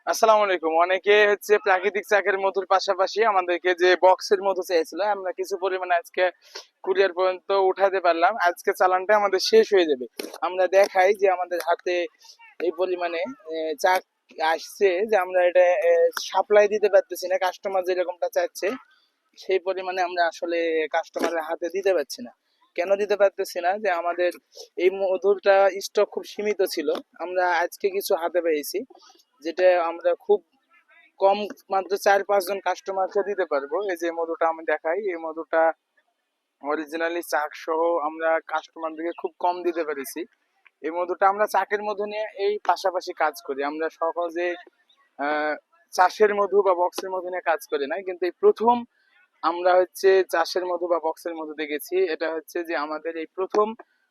আসসালামু আলাইকুম। অনেকে হচ্ছে প্রাকৃতিক চাকের মধুর পাশাপাশি আমাদেরকে যে বক্সের মধু চাইছিল, আমরা কিছু পরিমাণে আজকে কুরিয়ার পর্যন্ত উঠাতে পারলাম। আজকে চালানটা আমাদের শেষ হয়ে যাবে। আমরা দেখাই যে আমাদের হাতে এই পরিমাণে চাক আসছে যে আমরা এটা সাপ্লাই দিতে পারতেছি না। কাস্টমার যেরকমটা চাচ্ছে সেই পরিমাণে আমরা আসলে কাস্টমারের হাতে দিতে পারছি না। কেন দিতে পারতেছি না? যে আমাদের এই মধুরটা স্টক খুব সীমিত ছিল। আমরা আজকে কিছু হাতে পেয়েছি, যেটা আমরা খুব কম, মাত্র 4-5 জন কাস্টমারকে দিতে পারবো। এই যে মধুটা আমি দেখাই, এই মধুটা অরিজিনালি চাক সহ আমরা কাস্টমারদেরকে খুব কম দিতে পেরেছি। এই মধুটা আমরা চাকের মধু নিয়ে এই পাশাপাশি কাজ করি। আমরা সহজে চাষের মধু বা বক্সের মধু নিয়ে কাজ করি না, কিন্তু এই প্রথম আমরা হচ্ছে চাষের মধু বা বক্সের মধু দেখেছি। এটা হচ্ছে যে আমাদের এই প্রথম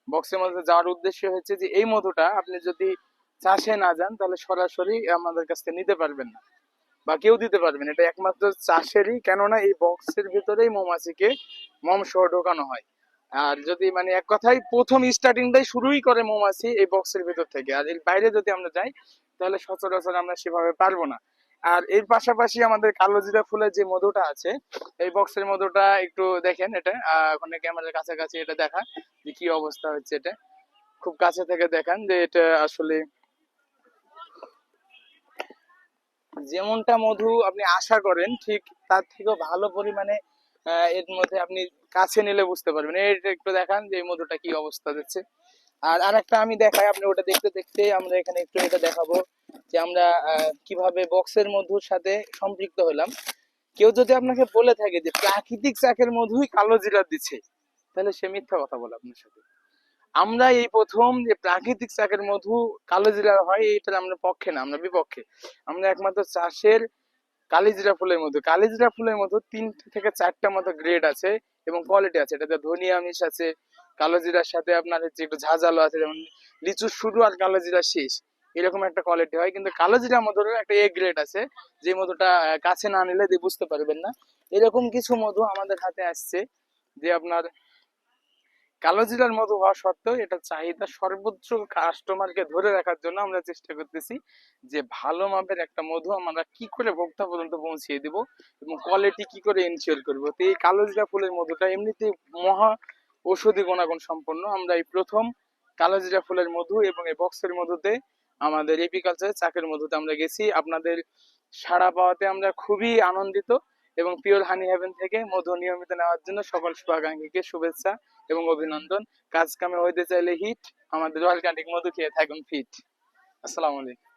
বক্সের মধ্যে যাওয়ার উদ্দেশ্য হচ্ছে যে এই মধুটা আপনি যদি চাষে না যান তাহলে সরাসরি আমাদের কাছ থেকে নিতে পারবেন না, বা কেউ দিতে পারবেন। এটা একমাত্র চাষেরই, কেননা এই বক্সের ভিতরেই মৌমাছিকে মম সহ ঢোকানো হয়। আর যদি মানে এক কথায় প্রথম স্টার্টিংটাই শুরুই করে মৌমাছি এই বক্সের ভিতর থেকে। আর এর বাইরে যদি আমরা যাই তাহলে সচরাচর আমরা সেভাবে পারবো না। আর এর পাশাপাশি আমাদের কালোজিরা ফুলের যে মধুটা আছে, এই বক্সের মধুটা একটু দেখেন। এটা ওখানে ক্যামেরার কাছাকাছি এটা দেখা যে কি অবস্থা হচ্ছে। এটা খুব কাছে থেকে দেখান যে এটা আসলে যেমনটা মধু আপনি আশা করেন ঠিক তার থেকেও ভালো পরিমাণে এর মধ্যে আপনি কাছে নিলে বুঝতে পারবেন। এটা একটু দেখান যে এই মধুটা কি অবস্থা দিচ্ছে। আর আরেকটা আমি দেখাই, আপনি ওটা দেখতে দেখতে আমরা এখানে একটু এটা দেখাবো যে আমরা কিভাবে বক্সের মধুর সাথে সম্পৃক্ত হলাম। কেউ যদি আপনাকে বলে থাকে যে প্রাকৃতিক চাকের মধুই কালো জিরা দিচ্ছে, তাহলে সে মিথ্যা কথা বলে আপনার সাথে। আমরা এই প্রথম যে প্রাকৃতিক চাকের মধু কালোজিরা হয়, এইটার আমরা পক্ষে না, আমরা বিপক্ষে। আমরা একমাত্র চাষের কালিজিরা ফুলের মধু, কালিজিরা ফুলের মধু 3 থেকে 4টা মতো গ্রেড আছে এবং কোয়ালিটি আছে। এটাতে ধনিয়া মিশ আছে, কালোজিরার সাথে আপনার হচ্ছে একটু ঝাঁঝালো আছে, যেমন লিচু শুরু আর কালোজিরা শেষ, এরকম একটা কোয়ালিটি হয়। কিন্তু কালোজিরা মধুর একটা এ গ্রেড আছে, যে মধুটা কাছে না নিলে দিয়ে বুঝতে পারবেন না। এরকম কিছু মধু আমাদের হাতে আসছে, যে আপনার কালোজিরার মধু হওয়া সত্ত্বেও এটা চাহিদা সর্বোচ্চ কাস্টমারকে ধরে রাখার জন্য আমরা চেষ্টা করতেছি যে ভালো মাপের একটা মধু আমরা কি করে ভোক্তা পর্যন্ত পৌঁছিয়ে দিব এবং কোয়ালিটি কি করে এনশিওর করবো। তো এই কালোজিরা ফুলের মধুটা এমনিতেই মহা ঔষধি গুণাগুণ সম্পন্ন। আমরা এই প্রথম কালোজিরা ফুলের মধু এবং এই বক্সের মধুতে আমাদের এপিকালচার চাকের মধুতে আমরা গেছি। আপনাদের সাড়া পাওয়াতে আমরা খুবই আনন্দিত এবং পিওর হানি হেভেন থেকে মধু নিয়মিত নেওয়ার জন্য সকল শুভাকাঙ্ক্ষীকে শুভেচ্ছা এবং অভিনন্দন। কাজ কামে হইতে চাইলে হিট, আমাদের অর্গানিক মধু খেয়ে থাকুন ফিট। আসসালামু আলাইকুম।